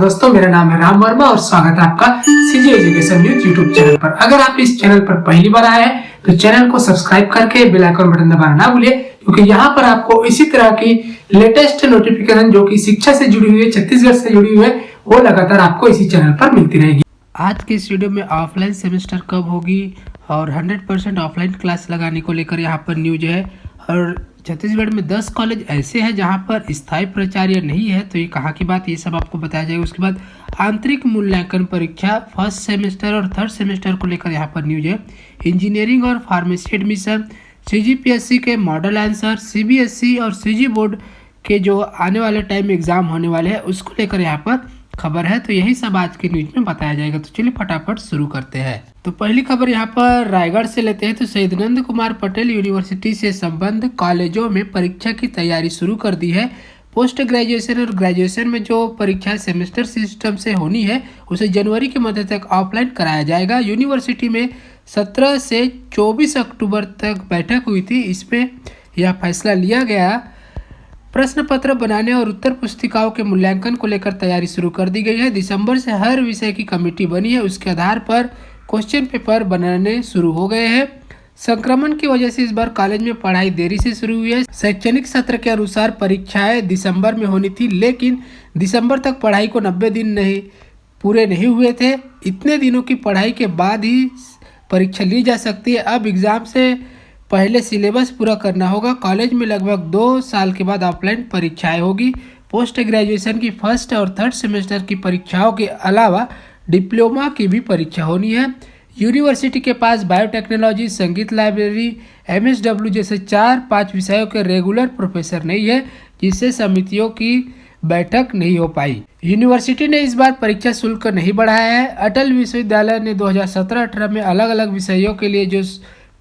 दोस्तों, मेरा नाम है राम वर्मा और स्वागत है आपका CG education news YouTube channel पर। अगर आप इस चैनल पर पहली बार आए हैं तो चैनल को सब्सक्राइब करके बेल आइकन बटन दबाना ना भूलिए, क्योंकि यहाँ पर आपको इसी तरह की लेटेस्ट नोटिफिकेशन जो कि शिक्षा से जुड़ी हुई है, छत्तीसगढ़ से जुड़ी हुई है, वो लगातार आपको इसी चैनल पर मिलती रहेगी। आज के इस वीडियो में ऑफलाइन सेमेस्टर कब होगी और 100% ऑफलाइन क्लास लगाने को लेकर यहाँ पर न्यूज है। और छत्तीसगढ़ में 10 कॉलेज ऐसे हैं जहां पर स्थायी प्राचार्य नहीं है, तो ये कहाँ की बात, ये सब आपको बताया जाएगा। उसके बाद आंतरिक मूल्यांकन परीक्षा फर्स्ट सेमेस्टर और थर्ड सेमेस्टर को लेकर यहाँ पर न्यूज है। इंजीनियरिंग और फार्मेसी एडमिशन, सीजीपीएससी के मॉडल आंसर, सीबीएसई और सीजी बोर्ड के जो आने वाले टाइम में एग्जाम होने वाले हैं उसको लेकर यहाँ पर खबर है। तो यही सब आज की न्यूज में बताया जाएगा। तो चलिए फटाफट शुरू करते हैं। तो पहली खबर यहाँ पर रायगढ़ से लेते हैं। तो शहीद नंद कुमार पटेल यूनिवर्सिटी से संबद्ध कॉलेजों में परीक्षा की तैयारी शुरू कर दी है। पोस्ट ग्रेजुएशन और ग्रेजुएशन में जो परीक्षा सेमेस्टर सिस्टम से होनी है उसे जनवरी के मध्य तक ऑफलाइन कराया जाएगा। यूनिवर्सिटी में 17 से 24 अक्टूबर तक बैठक हुई थी। इसमें यह फैसला लिया गया। प्रश्न पत्र बनाने और उत्तर पुस्तिकाओं के मूल्यांकन को लेकर तैयारी शुरू कर दी गई है। दिसंबर से हर विषय की कमेटी बनी है, उसके आधार पर क्वेश्चन पेपर बनाने शुरू हो गए हैं। संक्रमण की वजह से इस बार कॉलेज में पढ़ाई देरी से शुरू हुई है। शैक्षणिक सत्र के अनुसार परीक्षाएं दिसंबर में होनी थी, लेकिन दिसंबर तक पढ़ाई को 90 दिन पूरे नहीं हुए थे। इतने दिनों की पढ़ाई के बाद ही परीक्षा ली जा सकती है। अब एग्जाम से पहले सिलेबस पूरा करना होगा। कॉलेज में लगभग 2 साल के बाद ऑफलाइन परीक्षाएं होगी। पोस्ट ग्रेजुएशन की फर्स्ट और थर्ड सेमेस्टर की परीक्षाओं के अलावा डिप्लोमा की भी परीक्षा होनी है। यूनिवर्सिटी के पास बायोटेक्नोलॉजी, संगीत लाइब्रेरी, एमएसडब्ल्यू जैसे 4-5 विषयों के रेगुलर प्रोफेसर नहीं है, जिससे समितियों की बैठक नहीं हो पाई। यूनिवर्सिटी ने इस बार परीक्षा शुल्क नहीं बढ़ाया है। अटल विश्वविद्यालय ने 2017-18 में अलग अलग विषयों के लिए जो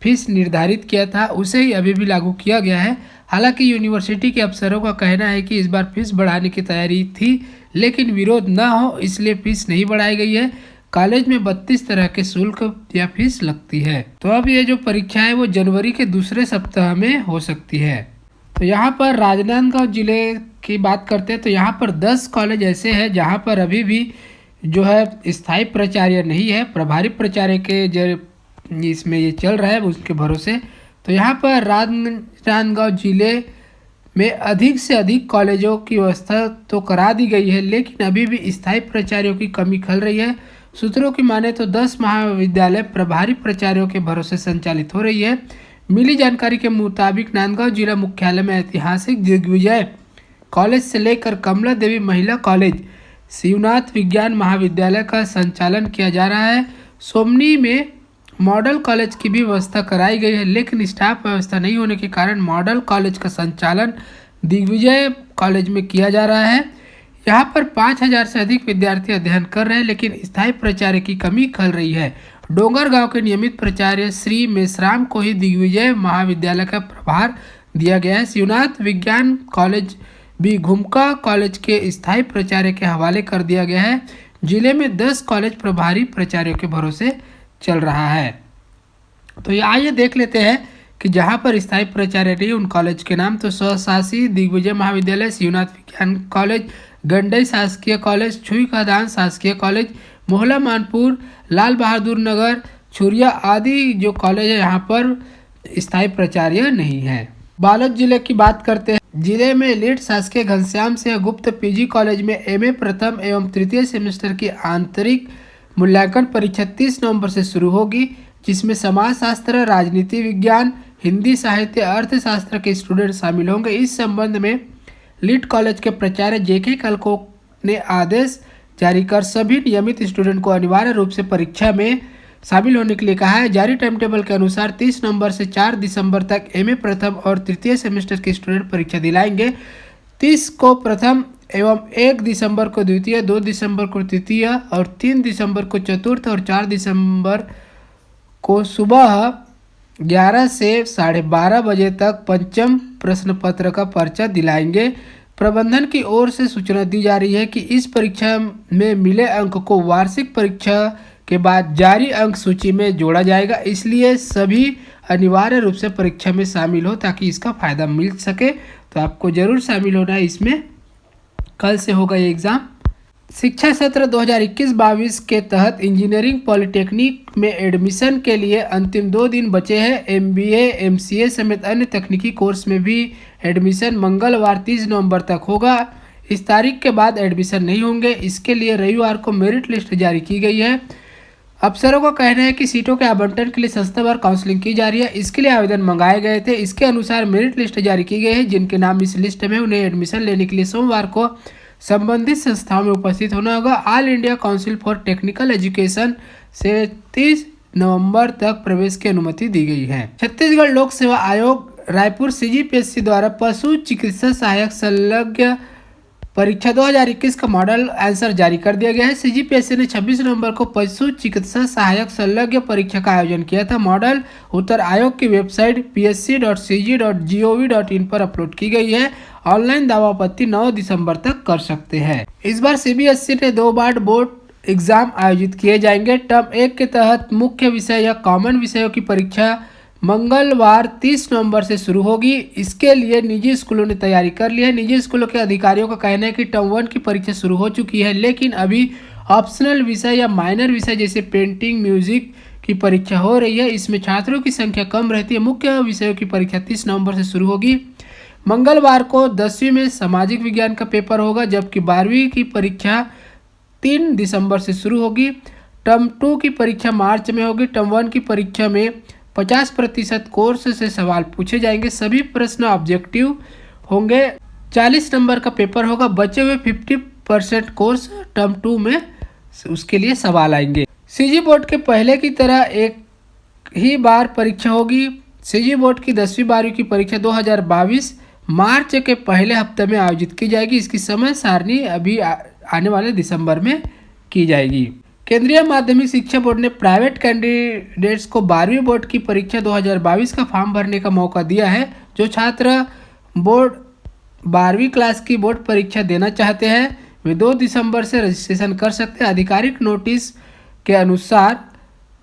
फीस निर्धारित किया था उसे ही अभी भी लागू किया गया है। हालांकि यूनिवर्सिटी के अफसरों का कहना है कि इस बार फीस बढ़ाने की तैयारी थी, लेकिन विरोध न हो इसलिए फीस नहीं बढ़ाई गई है। कॉलेज में 32 तरह के शुल्क या फीस लगती है। तो अब ये जो परीक्षा है वो जनवरी के दूसरे सप्ताह में हो सकती है। तो यहाँ पर राजनांदगांव जिले की बात करते हैं तो यहाँ पर 10 कॉलेज ऐसे हैं जहाँ पर अभी भी जो है स्थायी प्राचार्य नहीं है। प्रभारी प्राचार्य के जो इसमें ये चल रहा है उसके भरोसे। तो यहाँ पर राजनांदगांव जिले में अधिक से अधिक कॉलेजों की व्यवस्था तो करा दी गई है, लेकिन अभी भी स्थायी प्राचार्यों की कमी खल रही है। सूत्रों की माने तो 10 महाविद्यालय प्रभारी प्राचार्यों के भरोसे संचालित हो रही है। मिली जानकारी के मुताबिक नांदगांव जिला मुख्यालय में ऐतिहासिक दिग्विजय कॉलेज से लेकर कमला देवी महिला कॉलेज, शिवनाथ विज्ञान महाविद्यालय का संचालन किया जा रहा है। सोमनी में मॉडल कॉलेज की भी व्यवस्था कराई गई है, लेकिन स्टाफ व्यवस्था नहीं होने के कारण मॉडल कॉलेज का संचालन दिग्विजय कॉलेज में किया जा रहा है। यहाँ पर 5000 से अधिक विद्यार्थी अध्ययन कर रहे हैं, लेकिन स्थायी प्राचार्य की कमी खल रही है। डोंगरगांव के नियमित प्राचार्य श्री मेश्राम को ही दिग्विजय महाविद्यालय का प्रभार दिया गया है। शिवनाथ विज्ञान कॉलेज भी घुमका कॉलेज के स्थायी प्राचार्य के हवाले कर दिया गया है। जिले में 10 कॉलेज प्रभारी प्राचार्यों के भरोसे चल रहा है। तो ये आइए देख लेते हैं कि जहाँ पर स्थायी प्राचार्य नहीं उन कॉलेज के नाम। तो स्वशासी दिग्विजय महाविद्यालय, शिवनाथ विज्ञान कॉलेज, गंडई शासकीय कॉलेज, छुई खदान शासकीय कॉलेज, मोहला मानपुर, लाल बहादुर नगर, छुरिया आदि जो कॉलेज है यहाँ पर स्थायी प्राचार्य नहीं है। बालोद जिले की बात करते हैं। जिले में लीड शासकीय घनश्याम सिंह गुप्त पीजी कॉलेज में एमए प्रथम एवं तृतीय सेमेस्टर की आंतरिक मूल्यांकन परीक्षा 30 नवंबर से शुरू होगी, जिसमें समाजशास्त्र, राजनीति विज्ञान, हिंदी, साहित्य, अर्थशास्त्र के स्टूडेंट शामिल होंगे। इस संबंध में लीड कॉलेज के प्राचार्य जेके कलको ने आदेश जारी कर सभी नियमित स्टूडेंट को अनिवार्य रूप से परीक्षा में शामिल होने के लिए कहा है। जारी टाइम टेबल के अनुसार 30 नवंबर से 4 दिसंबर तक एमए प्रथम और तृतीय सेमेस्टर के स्टूडेंट परीक्षा दिलाएंगे। 30 को प्रथम एवं 1 दिसंबर को द्वितीय, 2 दिसंबर को तृतीय और 3 दिसंबर को चतुर्थ और 4 दिसंबर को सुबह 11 से 12:30 बजे तक पंचम प्रश्न पत्र का पर्चा दिलाएंगे। प्रबंधन की ओर से सूचना दी जा रही है कि इस परीक्षा में मिले अंक को वार्षिक परीक्षा के बाद जारी अंक सूची में जोड़ा जाएगा, इसलिए सभी अनिवार्य रूप से परीक्षा में शामिल हो ताकि इसका फायदा मिल सके। तो आपको जरूर शामिल होना है इसमें। कल से होगा ये एग्ज़ाम। शिक्षा सत्र 2021-22 के तहत इंजीनियरिंग पॉलिटेक्निक में एडमिशन के लिए अंतिम 2 दिन बचे हैं। MBA, MCA समेत अन्य तकनीकी कोर्स में भी एडमिशन मंगलवार 30 नवंबर तक होगा। इस तारीख के बाद एडमिशन नहीं होंगे। इसके लिए रविवार को मेरिट लिस्ट जारी की गई है। अफसरों का कहना है कि सीटों के आवंटन के लिए संस्थावार काउंसलिंग की जा रही है। इसके लिए आवेदन मंगाए गए थे। इसके अनुसार मेरिट लिस्ट जारी की गई है। जिनके नाम इस लिस्ट में, उन्हें एडमिशन लेने के लिए सोमवार को संबंधित संस्थाओं में उपस्थित होना होगा। All India council for technical education से 30 नवंबर तक प्रवेश की अनुमति दी गई है। छत्तीसगढ़ लोक सेवा आयोग रायपुर CGPSC द्वारा पशु चिकित्सा सहायक संलग्न परीक्षा 2021 का मॉडल आंसर जारी कर दिया गया है। CGPSC ने 26 नवंबर को पशु चिकित्सा सहायक संलग्न परीक्षा का आयोजन किया था। मॉडल उत्तर आयोग की वेबसाइट psc.cg.gov.in पर अपलोड की गई है। ऑनलाइन दावा आपत्ति 9 दिसंबर तक कर सकते हैं। इस बार CBSE ने 2 बार बोर्ड एग्जाम आयोजित किए जाएंगे। टर्म 1 के तहत मुख्य विषय या कॉमन विषयों की परीक्षा मंगलवार 30 नवंबर से शुरू होगी। इसके लिए निजी स्कूलों ने तैयारी कर ली है। निजी स्कूलों के अधिकारियों का कहना है कि टर्म 1 की परीक्षा शुरू हो चुकी है, लेकिन अभी ऑप्शनल विषय या माइनर विषय जैसे पेंटिंग, म्यूजिक की परीक्षा हो रही है। इसमें छात्रों की संख्या कम रहती है। मुख्य विषयों की परीक्षा 30 नवंबर से शुरू होगी। मंगलवार को 10वीं में सामाजिक विज्ञान का पेपर होगा, जबकि 12वीं की परीक्षा 3 दिसंबर से शुरू होगी। टर्म 2 की परीक्षा मार्च में होगी। टर्म 1 की परीक्षा में 50% कोर्स से सवाल पूछे जाएंगे। सभी प्रश्न ऑब्जेक्टिव होंगे। 40 नंबर का पेपर होगा। बचे हुए 50% कोर्स टर्म 2 में उसके लिए सवाल आएंगे। CG बोर्ड के पहले की तरह एक ही बार परीक्षा होगी। CG बोर्ड की 10वीं 12वीं की परीक्षा 2022 मार्च के पहले हफ्ते में आयोजित की जाएगी। इसकी समय सारणी अभी आने वाले दिसंबर में की जाएगी। केंद्रीय माध्यमिक शिक्षा बोर्ड ने प्राइवेट कैंडिडेट्स को 12वीं बोर्ड की परीक्षा 2022 का फॉर्म भरने का मौका दिया है। जो छात्र बोर्ड 12वीं क्लास की बोर्ड परीक्षा देना चाहते हैं वे 2 दिसंबर से रजिस्ट्रेशन कर सकते हैं। आधिकारिक नोटिस के अनुसार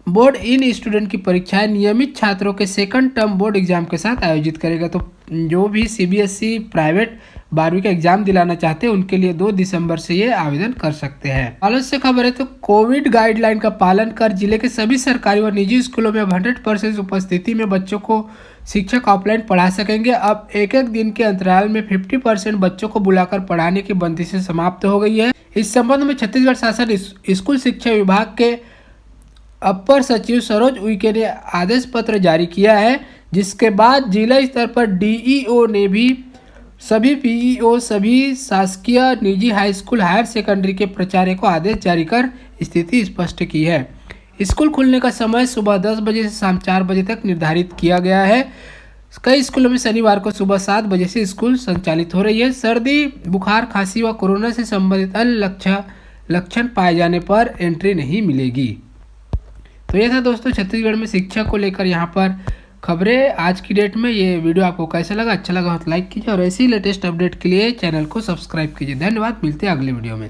बोर्ड इन स्टूडेंट की परीक्षाएं नियमित छात्रों के सेकंड टर्म बोर्ड एग्जाम के साथ आयोजित करेगा। तो जो भी CBSE प्राइवेट 12वीं का एग्जाम दिलाना चाहते हैं उनके लिए 2 दिसंबर से ये आवेदन कर सकते हैं। हाल से खबर है तो कोविड गाइडलाइन का पालन कर जिले के सभी सरकारी और निजी स्कूलों में 100% उपस्थिति में बच्चों को शिक्षक ऑफलाइन पढ़ा सकेंगे। अब एक दिन के अंतराल में 50% बच्चों को बुलाकर पढ़ाने की बंदिशें समाप्त हो गई है। इस संबंध में छत्तीसगढ़ शासन स्कूल शिक्षा विभाग के अपर सचिव सरोज उइके ने आदेश पत्र जारी किया है, जिसके बाद जिला स्तर पर DEO ने भी सभी PEO, सभी शासकीय निजी हाई स्कूल, हायर सेकेंडरी के प्राचार्य को आदेश जारी कर स्थिति स्पष्ट की है। स्कूल खुलने का समय सुबह 10 बजे से शाम 4 बजे तक निर्धारित किया गया है। कई स्कूलों में शनिवार को सुबह 7 बजे से स्कूल संचालित हो रही है। सर्दी, बुखार, खांसी व कोरोना से संबंधित अन्य लक्षण पाए जाने पर एंट्री नहीं मिलेगी। तो ये था दोस्तों छत्तीसगढ़ में शिक्षा को लेकर यहाँ पर खबरें आज की डेट में। ये वीडियो आपको कैसा लगा? अच्छा लगा तो लाइक कीजिए और ऐसी लेटेस्ट अपडेट के लिए चैनल को सब्सक्राइब कीजिए। धन्यवाद। मिलते हैं अगले वीडियो में।